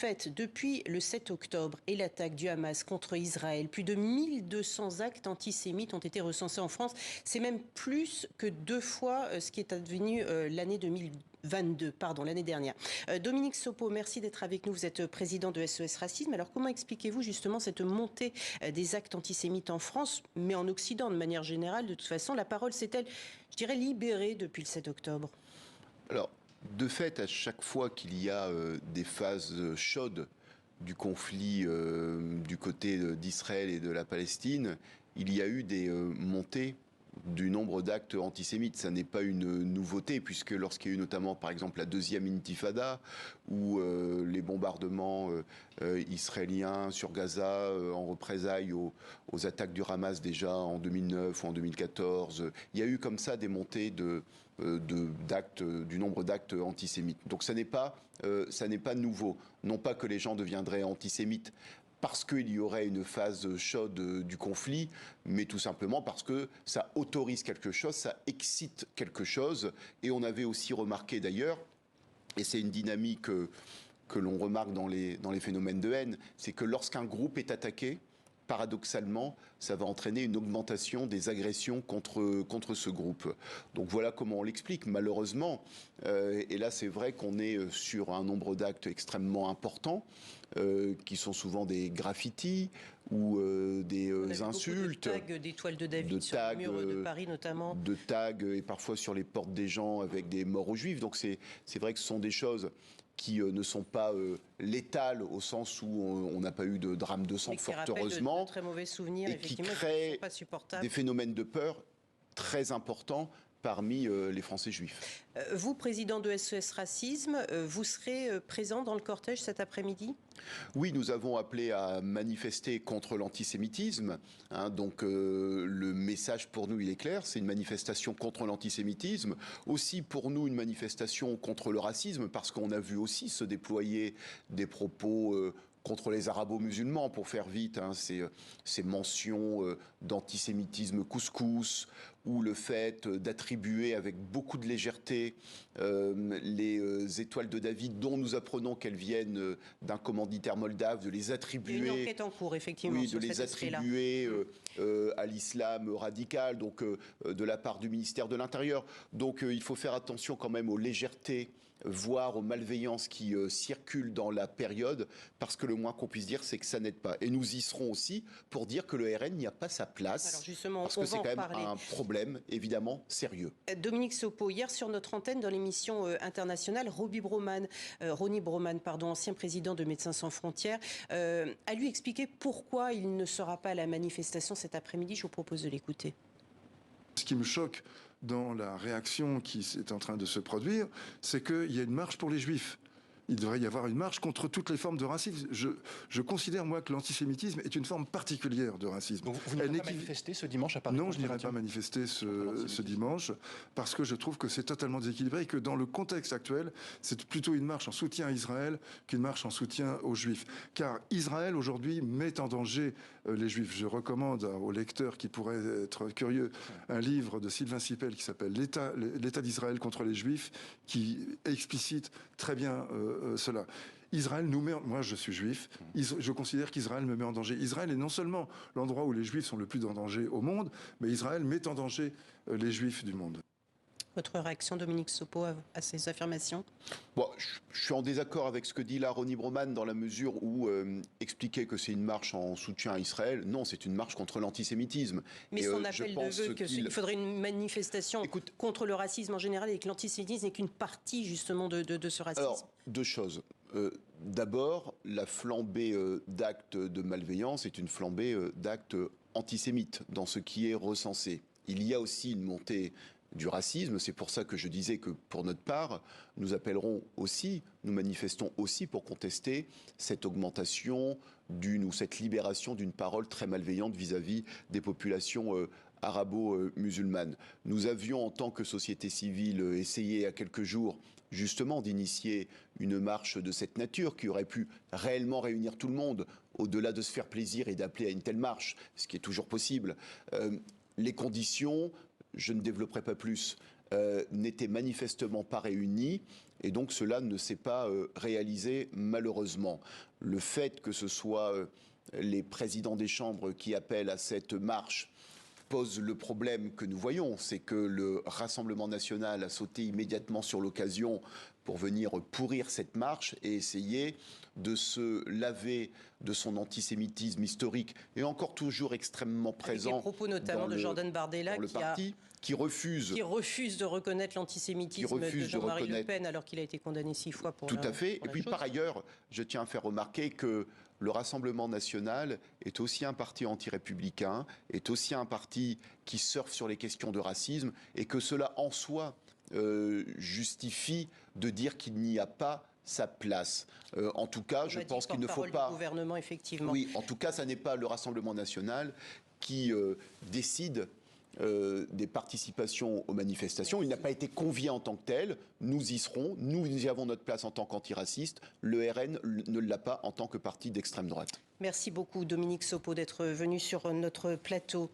Fait, depuis le 7 octobre et l'attaque du Hamas contre Israël, plus de 1200 actes antisémites ont été recensés en France. C'est même plus que 2 fois ce qui est advenu l'année 2022, l'année dernière. Dominique Sopo, merci d'être avec nous. Vous êtes président de SOS Racisme. Alors comment expliquez-vous justement cette montée des actes antisémites en France, mais en Occident de manière générale? De toute façon, la parole s'est-elle, je dirais, libérée depuis le 7 octobre? Alors, de fait, à chaque fois qu'il y a des phases chaudes du conflit du côté d'Israël et de la Palestine, il y a eu des montées du nombre d'actes antisémites. Ça n'est pas une nouveauté, puisque lorsqu'il y a eu notamment, par exemple, la deuxième intifada, ou les bombardements israéliens sur Gaza en représailles aux attaques du Hamas déjà en 2009 ou en 2014, il y a eu comme ça des montées du nombre d'actes antisémites. Donc ça n'est pas nouveau. Non pas que les gens deviendraient antisémites parce qu'il y aurait une phase chaude du conflit, mais tout simplement parce que ça autorise quelque chose, ça excite quelque chose. Et on avait aussi remarqué d'ailleurs, et c'est une dynamique que l'on remarque dans les phénomènes de haine, c'est que lorsqu'un groupe est attaqué, paradoxalement, ça va entraîner une augmentation des agressions contre ce groupe. Donc voilà comment on l'explique. Malheureusement, et là c'est vrai qu'on est sur un nombre d'actes extrêmement important, qui sont souvent des graffitis ou des insultes. De tags, des toiles de David sur les murs de Paris notamment. De tags et parfois sur les portes des gens avec des morts aux juifs. Donc c'est vrai que ce sont des choses qui ne sont pas létales au sens où on n'a pas eu de drame de sang, fort heureusement, de très mauvais souvenirs, et qui créent des phénomènes de peur très importants parmi les Français juifs. Vous, président de SOS Racisme, vous serez présent dans le cortège cet après-midi? Oui, nous avons appelé à manifester contre l'antisémitisme. Donc le message pour nous, il est clair, c'est une manifestation contre l'antisémitisme. Aussi pour nous, une manifestation contre le racisme, parce qu'on a vu aussi se déployer des propos contre les arabo-musulmans, pour faire vite, ces mentions d'antisémitisme couscous, ou le fait d'attribuer avec beaucoup de légèreté les étoiles de David, dont nous apprenons qu'elles viennent d'un commanditaire moldave, de les attribuer... Il y a une enquête en cours, effectivement, oui, de les attribuer à l'islam radical, donc de la part du ministère de l'Intérieur. Donc il faut faire attention quand même aux légèretés, voire aux malveillances qui circulent dans la période, parce que le moins qu'on puisse dire, c'est que ça n'aide pas. Et nous y serons aussi pour dire que le RN n'y a pas sa place. Alors justement, parce que c'est quand même un problème, évidemment, sérieux. Dominique Sopo, hier sur notre antenne, dans l'émission internationale, Ronnie Broman, ancien président de Médecins sans frontières, a lui expliqué pourquoi il ne sera pas à la manifestation cet après-midi. Je vous propose de l'écouter. Ce qui me choque dans la réaction qui est en train de se produire, c'est qu'il y a une marche pour les Juifs. Il devrait y avoir une marche contre toutes les formes de racisme. Je considère, moi, que l'antisémitisme est une forme particulière de racisme. Donc vous n'irez pas manifester ce dimanche à Paris? Non, je n'irai pas manifester ce dimanche, parce que je trouve que c'est totalement déséquilibré et que dans le contexte actuel, c'est plutôt une marche en soutien à Israël qu'une marche en soutien aux Juifs. Car Israël, aujourd'hui, met en danger les Juifs. Je recommande aux lecteurs qui pourraient être curieux un livre de Sylvain Sipel qui s'appelle L'État d'Israël contre les Juifs, qui explicite très bien cela. Israël nous met... Moi, je suis juif. Je considère qu'Israël me met en danger. Israël est non seulement l'endroit où les juifs sont le plus en danger au monde, mais Israël met en danger les juifs du monde. Votre réaction, Dominique Sopo, à ces affirmations? Bon, je suis en désaccord avec ce que dit là Ronnie Broman, dans la mesure où expliquer que c'est une marche en soutien à Israël, non, c'est une marche contre l'antisémitisme. Mais son appel de vœu qu'il faudrait une manifestation contre le racisme en général et que l'antisémitisme n'est qu'une partie justement de ce racisme. Alors, deux choses. D'abord, la flambée d'actes de malveillance est une flambée d'actes antisémites dans ce qui est recensé. Il y a aussi une montée du racisme. C'est pour ça que je disais que, pour notre part, nous appellerons aussi, nous manifestons aussi pour contester cette augmentation ou cette libération d'une parole très malveillante vis-à-vis des populations arabo-musulmanes. Nous avions, en tant que société civile, essayé il y a quelques jours, justement, d'initier une marche de cette nature qui aurait pu réellement réunir tout le monde, au-delà de se faire plaisir et d'appeler à une telle marche, ce qui est toujours possible. Les conditions, je ne développerai pas plus. n'étaient manifestement pas réunis. Et donc cela ne s'est pas réalisé malheureusement. Le fait que ce soit les présidents des chambres qui appellent à cette marche pose le problème que nous voyons, c'est que le Rassemblement national a sauté immédiatement sur l'occasion pour venir pourrir cette marche et essayer de se laver de son antisémitisme historique et encore toujours extrêmement présent. Avec des propos notamment de Jordan Bardella qui refuse de reconnaître l'antisémitisme de Jean-Marie Le Pen alors qu'il a été condamné 6 fois pour Tout à fait. Et puis par ailleurs, je tiens à faire remarquer que le Rassemblement national est aussi un parti anti-républicain, est aussi un parti qui surfe sur les questions de racisme et que cela en soi justifie de dire qu'il n'y a pas sa place. En tout cas, je pense qu'il ne faut pas... Du gouvernement, effectivement. Oui, en tout cas, ça n'est pas le Rassemblement national qui décide des participations aux manifestations. Il n'a pas été convié en tant que tel. Nous y serons. Nous y avons notre place en tant qu'antiracistes. Le RN ne l'a pas en tant que parti d'extrême droite. Merci beaucoup, Dominique Sopo, d'être venu sur notre plateau.